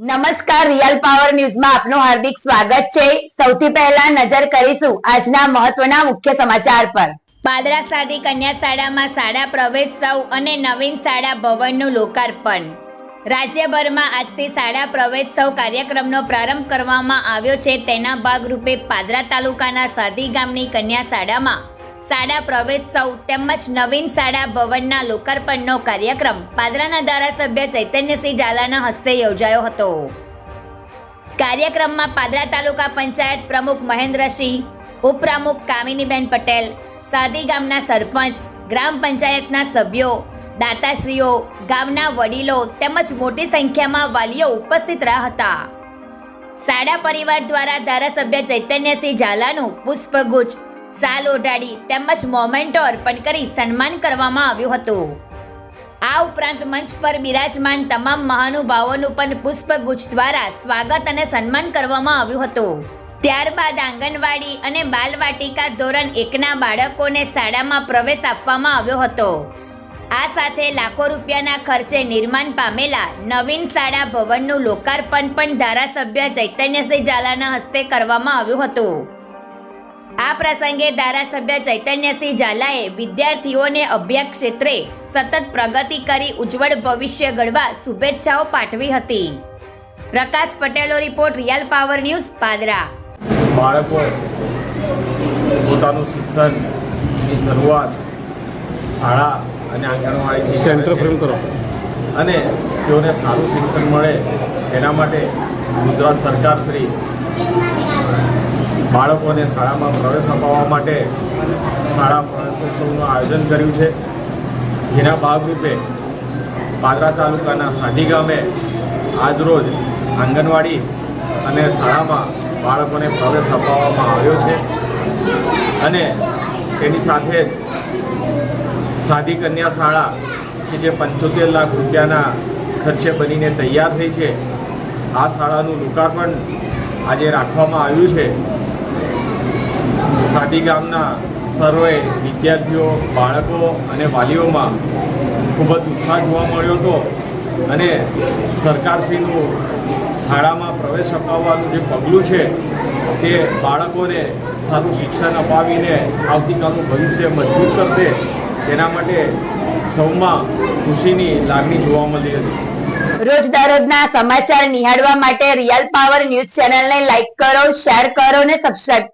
નમસ્કાર, real power ન્યૂઝમાં આપનું હાર્દિક સ્વાગત છે। સૌથી પહેલા નજર કરીશું આજના મહત્વના મુખ્ય સમાચાર પર। પાદરા સાદી કન્યા શાળામાં શાળા પ્રવેશોત્સવ અને નવીન શાળા ભવનનું લોકાર્પણ। રાજ્યભરમાં આજથી શાળા પ્રવેશોત્સવ કાર્યક્રમનો પ્રારંભ કરવામાં આવ્યો છે। તેના ભાગરૂપે પાદરા તાલુકાના સાદી ગામની કન્યા શાળામાં શાળા પ્રવેશોત્સવ તેમજ નવીન શાળા ભવનના લોકાર્પણનો કાર્યક્રમ પાદરાના ધારાસભ્ય ચૈતન્યસિંહ ઝાલાના હસ્તે યોજાયો હતો। કાર્યક્રમમાં પાદરા તાલુકા પંચાયત પ્રમુખ મહેન્દ્રસિંહ, ઉપપ્રમુખ કામિનીબેન પટેલ, સાદી ગામના સરપંચ, ગ્રામ પંચાયતના સભ્યો, દાતાશ્રીઓ, ગામના વડીલો તેમજ મોટી સંખ્યામાં વાલીઓ ઉપસ્થિત રહ્યા હતા। શાળા પરિવાર દ્વારા ધારાસભ્ય ચૈતન્યસિંહ ઝાલાનું પુષ્પગુચ્છ, શાલ ઓઢાડી તેમજ મોમેન્ટો અર્પણ કરી સન્માન કરવામાં આવ્યું હતું। આ ઉપરાંત મંચ પર બિરાજમાન તમામ મહાનુભાવોનું પણ પુષ્પગુચ્છ દ્વારા સ્વાગત અને સન્માન કરવામાં આવ્યું હતું। ત્યારબાદ આંગણવાડી અને બાલવાટિકા ધોરણ 1ના બાળકોને શાળામાં પ્રવેશ આપવામાં આવ્યો હતો। આ સાથે લાખો રૂપિયાના ખર્ચે નિર્માણ પામેલા નવીન શાળા ભવનનું લોકાર્પણ પણ ધારાસભ્ય ચૈતન્યસિંહ ઝાલાના હસ્તે કરવામાં આવ્યું હતું। આ પ્રસંગે ધારાસભ્ય ચૈતન્યસિંહ ઝાલાએ વિદ્યાર્થીઓને અભ્યાસ ક્ષેત્રે સતત પ્રગતિ કરી ઉજ્જવળ ભવિષ્ય ઘડવા શુભેચ્છાઓ પાઠવી હતી। પ્રકાશ પટેલનો report, real power news, Padra. બાળકો પોતાનું શિક્ષણની શરૂઆત શાળા અને આંગણવાડીથી સેન્ટર ફ્રેમ કરો અને તેઓને સારું શિક્ષણ મળે એના માટે ગુજરાત સરકાર શ્રી બાળકોને શાળામાં પ્રવેશ અપાવવા માટે શાળા પ્રવેશોત્સવનું આયોજન કર્યું છે। જેના ભાગરૂપે પાદરા તાલુકાના સાદી ગામે આજરોજ આંગણવાડી અને શાળામાં બાળકોને પ્રવેશ અપાવવામાં આવ્યો છે અને તેની સાથે જ સાદી કન્યા શાળા કે જે 75 લાખ રૂપિયાના ખર્ચે બનીને તૈયાર થઈ છે, આ શાળાનું લોકાર્પણ આજે રાખવામાં આવ્યું છે। સાદી ગામના સર્વે વિદ્યાર્થીઓ, બાળકો અને વાલીઓમાં ખૂબ જ ઉત્સાહ જોવા મળ્યો હતો અને સરકારશ્રીનું શાળામાં પ્રવેશ અપાવવાનું જે પગલું છે તે બાળકોને સારું શિક્ષણ અપાવીને આવતીકાલનું ભવિષ્ય મજબૂત કરશે, તેના માટે સૌમાં ખુશીની લાગણી જોવા મળી હતી। રોજના સમાચાર નિહાળવા માટે રિયલ પાવર ન્યૂઝ ચેનલને લાઈક કરો, શેર કરો અને સબસ્ક્રાઇબ